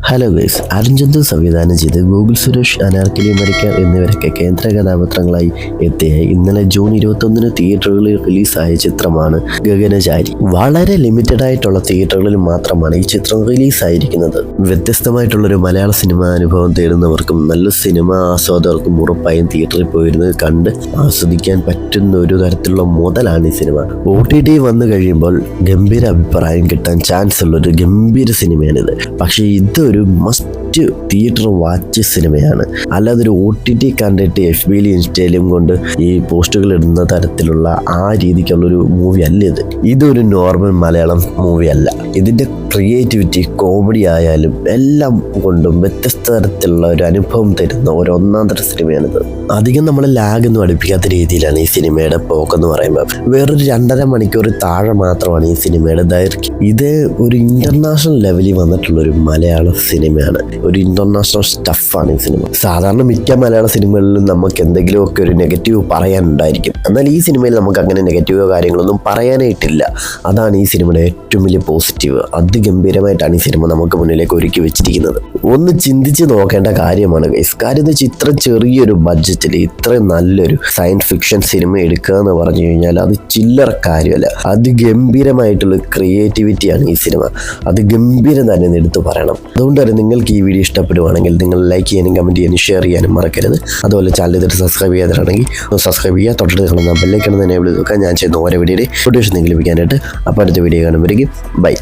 Hello guys, Arunchand സംവിധാനം ചെയ്ത് Google Suresh, Anarkali അമരിക്കർ എന്നിവരൊക്കെ കേന്ദ്ര കഥാപാത്രങ്ങളായി എത്തിയ ഇന്നലെ ജൂൺ 21 തിയേറ്ററുകളിൽ റിലീസായ ചിത്രമാണ് ഗഗനചാരി. വളരെ ലിമിറ്റഡ് ആയിട്ടുള്ള തിയേറ്ററുകളിൽ മാത്രമാണ് ഈ ചിത്രം റിലീസായിരിക്കുന്നത്. വ്യത്യസ്തമായിട്ടുള്ളൊരു മലയാള സിനിമ അനുഭവം തേടുന്നവർക്കും നല്ല സിനിമ ആസ്വാദകർക്കും ഉറപ്പായും തിയേറ്ററിൽ പോയിരുന്ന് കണ്ട് ആസ്വദിക്കാൻ പറ്റുന്ന ഒരു തരത്തിലുള്ള മുതലാണ് ഈ സിനിമ. OTT വന്നു കഴിയുമ്പോൾ ഗംഭീര അഭിപ്രായം കിട്ടാൻ ചാൻസ് ഉള്ളൊരു ഗംഭീര സിനിമയാണിത്. പക്ഷേ ഇതൊരു മസ്റ്റ് തിയേറ്റർ വാച്ച് സിനിമയാണ്. അല്ലാതെ ഒരു OTT കണ്ടിട്ട് FBയിലും ഇൻസ്റ്റയിലും കൊണ്ട് ഈ പോസ്റ്റുകൾ ഇടുന്ന തരത്തിലുള്ള ആ രീതിക്കുള്ളൊരു മൂവി അല്ല ഇത്. ഇതൊരു നോർമൽ മലയാളം മൂവി അല്ല. ഇതിൻ്റെ ക്രിയേറ്റിവിറ്റി, കോമഡി ആയാലും എല്ലാം കൊണ്ടും വ്യത്യസ്ത തരത്തിലുള്ള ഒരു അനുഭവം തരുന്ന ഒരു ഒന്നാന്തര സിനിമയാണിത്. അധികം നമ്മൾ ലാഗൊന്നും അടുപ്പിക്കാത്ത രീതിയിലാണ് ഈ സിനിമയുടെ പോക്കെന്ന് പറയുമ്പോൾ. വേറൊരു 2.5 മണിക്കൂർ താഴെ മാത്രമാണ് ഈ സിനിമയുടെ ദൈർഘ്യം. ഇത് ഒരു ഇന്റർനാഷണൽ ലെവലിൽ വന്നിട്ടുള്ളൊരു മലയാള സിനിമയാണ്. ഒരു ഇന്റർനാഷണൽ സ്റ്റഫാണ് ഈ സിനിമ. സാധാരണ മിക്ക മലയാള സിനിമകളിലും നമുക്ക് എന്തെങ്കിലുമൊക്കെ ഒരു നെഗറ്റീവ് പറയാനുണ്ടായിരിക്കും. എന്നാൽ ഈ സിനിമയിൽ നമുക്ക് അങ്ങനെ നെഗറ്റീവോ കാര്യങ്ങളൊന്നും പറയാനായിട്ടില്ല. അതാണ് ഈ സിനിമയുടെ ഏറ്റവും വലിയ പോസിറ്റീവ്. അതിഗംഭീരമായിട്ടാണ് ഈ സിനിമ നമുക്ക് മുന്നിലേക്ക് ഒരുക്കി വെച്ചിരിക്കുന്നത്. ഒന്ന് ചിന്തിച്ച് നോക്കേണ്ട കാര്യമാണ് ഗൈസ്. കാര്യം എന്ന് വെച്ചാൽ ഇത്ര ചെറിയൊരു ബഡ്ജറ്റിൽ ഇത്രയും നല്ലൊരു സയൻസ് ഫിക്ഷൻ സിനിമ എടുക്കുക എന്ന് പറഞ്ഞു കഴിഞ്ഞാൽ അത് ചില്ലറ കാര്യമല്ല. അതിഗംഭീരമായിട്ടുള്ള ക്രിയേറ്റിവിറ്റിയാണ് ഈ സിനിമ. അത് ഗംഭീരം തന്നെ എടുത്തു പറയണം. അതുകൊണ്ട് തന്നെ നിങ്ങൾക്ക് ഈ വീഡിയോ ഇഷ്ടപ്പെടുവാണെങ്കിൽ നിങ്ങൾ ലൈക്ക് ചെയ്യാനും കമൻറ്റ് ചെയ്യാനും ഷെയർ ചെയ്യാനും മറക്കരുത്. അതുപോലെ ചാനൽ ഇതിട്ട് സബ്സ്ക്രൈബ് ചെയ്യാതാണെങ്കിൽ സബ്സ്ക്രൈബ് ചെയ്യുക. തൊട്ടടുത്ത് കാണുന്ന ബെല്ലൈക്കൺ തന്നെ എവിടെ നോക്കുക. ഞാൻ ചെയ്യുന്ന ഓരോ വീഡിയോയുടെ നോട്ടിഫിക്കേഷൻ നിങ്ങൾക്ക് ലഭിക്കാനായിട്ട്. അപ്പോൾ അടുത്ത വീഡിയോ കാണുമ്പോഴേക്കും ബൈ.